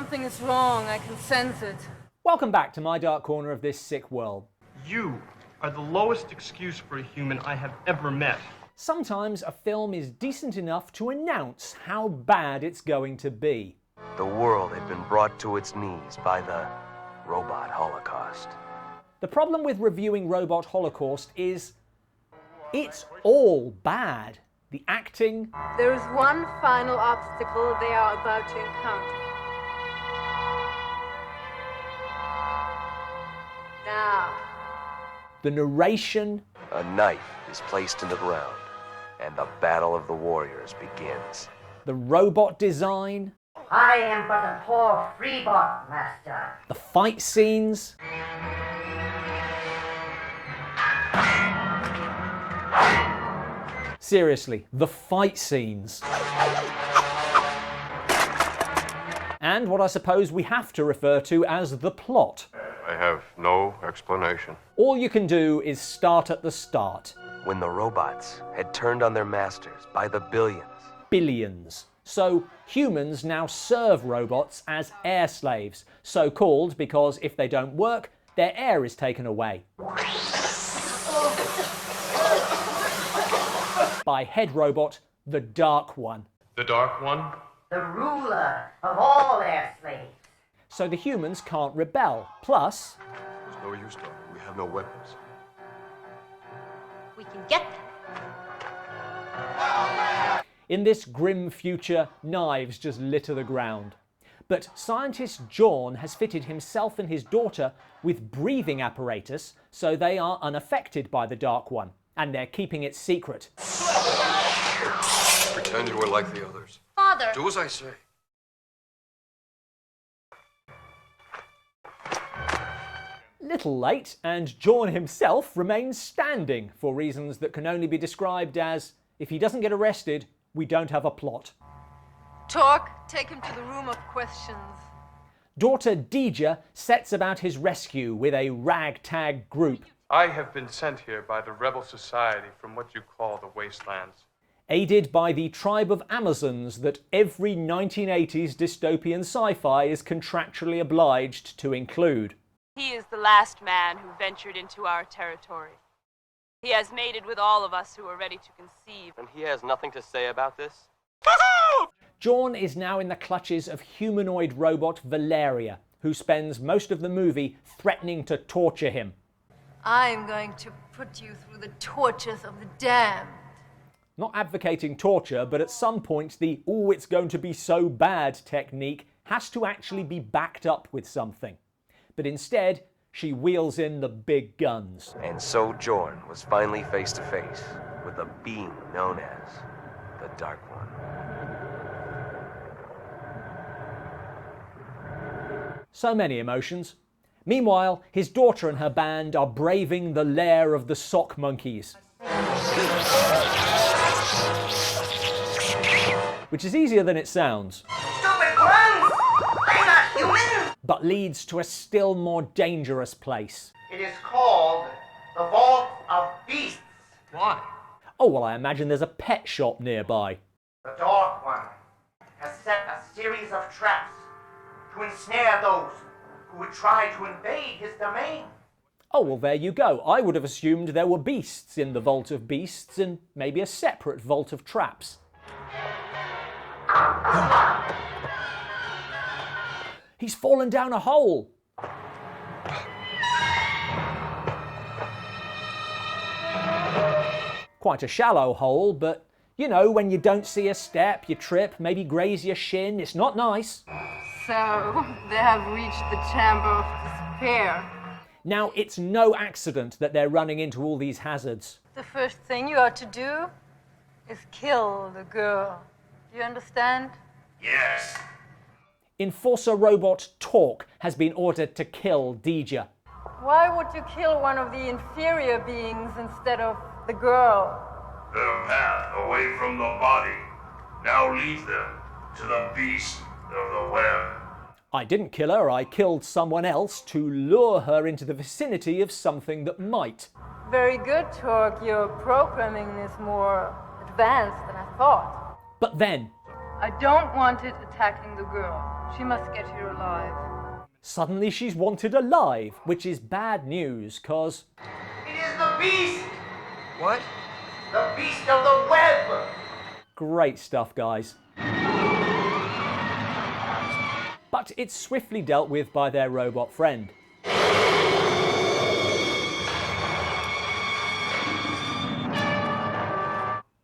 Something is wrong. I can sense it. Welcome back to my dark corner of this sick world. You are the lowest excuse for a human I have ever met. Sometimes a film is decent enough to announce how bad it's going to be. The world had been brought to its knees by the Robot Holocaust. The problem with reviewing Robot Holocaust is it's all bad. The acting... There is one final obstacle they are about to encounter. Now. The narration... A knife is placed in the ground, and the battle of the warriors begins. The robot design... I am but a poor freebot, master. The fight scenes... Seriously, the fight scenes. And what I suppose we have to refer to as the plot. I have no explanation. All you can do is start at the start. When the robots had turned on their masters by the billions. Billions. So humans now serve robots as air slaves, so called because if they don't work, their air is taken away. By head robot, the Dark One. The Dark One? The ruler of all air slaves. So the humans can't rebel. Plus... There's no use talking. We have no weapons. We can get them. In this grim future, knives just litter the ground. But scientist John has fitted himself and his daughter with breathing apparatus so they are unaffected by the Dark One. And they're keeping it secret. Pretend you were like the others. Father! Do as I say. Little late, and John himself remains standing for reasons that can only be described as, if he doesn't get arrested, we don't have a plot. Talk, take him to the room of questions. Daughter Deja sets about his rescue with a ragtag group. I have been sent here by the rebel society from what you call the wastelands. Aided by the tribe of Amazons that every 1980s dystopian sci-fi is contractually obliged to include. He is the last man who ventured into our territory. He has mated with all of us who are ready to conceive. And he has nothing to say about this? John is now in the clutches of humanoid robot Valeria, who spends most of the movie threatening to torture him. I'm going to put you through the tortures of the damned. Not advocating torture, but at some point the "oh, it's going to be so bad" technique has to actually be backed up with something. But instead, she wheels in the big guns. And so Jorn was finally face to face with the being known as the Dark One. So many emotions. Meanwhile, his daughter and her band are braving the lair of the sock monkeys. Which is easier than it sounds. Stupid clowns! I'm not human! But leads to a still more dangerous place. It is called the Vault of Beasts. Why? Oh, well, I imagine there's a pet shop nearby. The Dark One has set a series of traps to ensnare those who would try to invade his domain. Oh, well, there you go. I would have assumed there were beasts in the Vault of Beasts and maybe a separate Vault of Traps. He's fallen down a hole. Quite a shallow hole, but you know, when you don't see a step, you trip, maybe graze your shin. It's not nice. So, they have reached the chamber of despair. Now, it's no accident that they're running into all these hazards. The first thing you ought to do is kill the girl. Do you understand? Yes. Enforcer robot Talk has been ordered to kill Deja. Why would you kill one of the inferior beings instead of the girl? The path away from the body now leads them to the beast of the web. I didn't kill her, I killed someone else to lure her into the vicinity of something that might. Very good, Torque. Your programming is more advanced than I thought. But then, I don't want it attacking the girl. She must get here alive. Suddenly she's wanted alive, which is bad news, cause... It is the beast! What? The beast of the web! Great stuff, guys. But it's swiftly dealt with by their robot friend.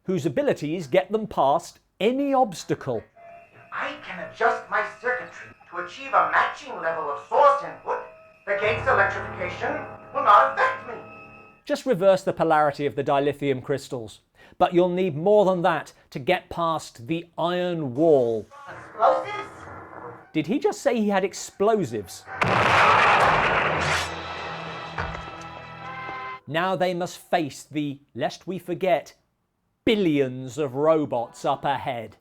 Whose abilities get them past any obstacle. I can adjust my circuitry to achieve a matching level of source input. The gate's electrification will not affect me. Just reverse the polarity of the dilithium crystals. But you'll need more than that to get past the iron wall. Explosives? Did he just say he had explosives? Now they must face the, lest we forget, billions of robots up ahead.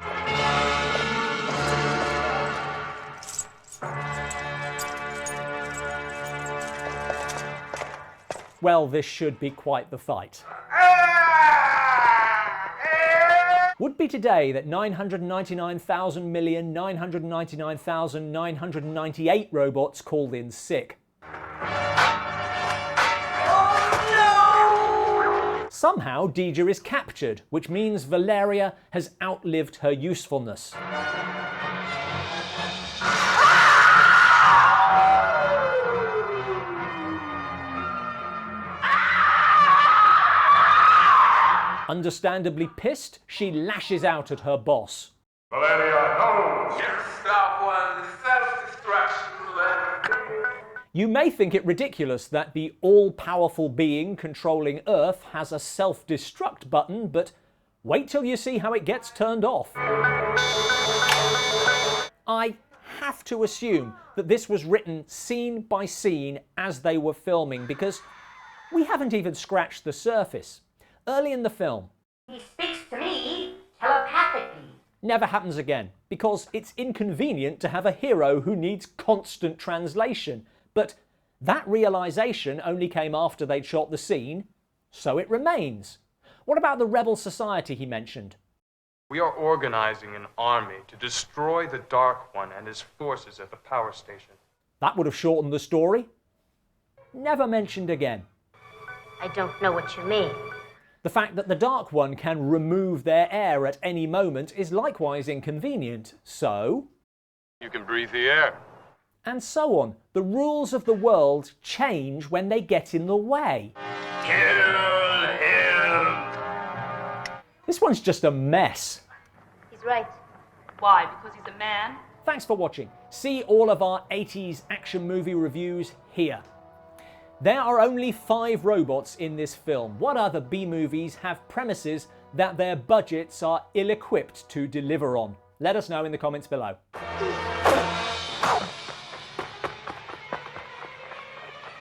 Well, this should be quite the fight. Would be today that 999,999,998 robots called in sick. Somehow, Deja is captured, which means Valeria has outlived her usefulness. Understandably pissed, she lashes out at her boss. Valeria, no! You stop one self-destruction, Valeria. You may think it ridiculous that the all-powerful being controlling Earth has a self-destruct button, but wait till you see how it gets turned off. I have to assume that this was written scene by scene as they were filming, because we haven't even scratched the surface. Early in the film, He speaks to me telepathically. never happens again, because it's inconvenient to have a hero who needs constant translation. But that realization only came after they'd shot the scene, so it remains. What about the rebel society he mentioned? We are organizing an army to destroy the Dark One and his forces at the power station. That would have shortened the story. Never mentioned again. I don't know what you mean. The fact that the Dark One can remove their air at any moment is likewise inconvenient, so... You can breathe the air. And so on. The rules of the world change when they get in the way. Kill him! This one's just a mess. He's right. Why? Because he's a man? Thanks for watching. See all of our 80s action movie reviews here. There are only 5 robots in this film. What other B-movies have premises that their budgets are ill-equipped to deliver on? Let us know in the comments below.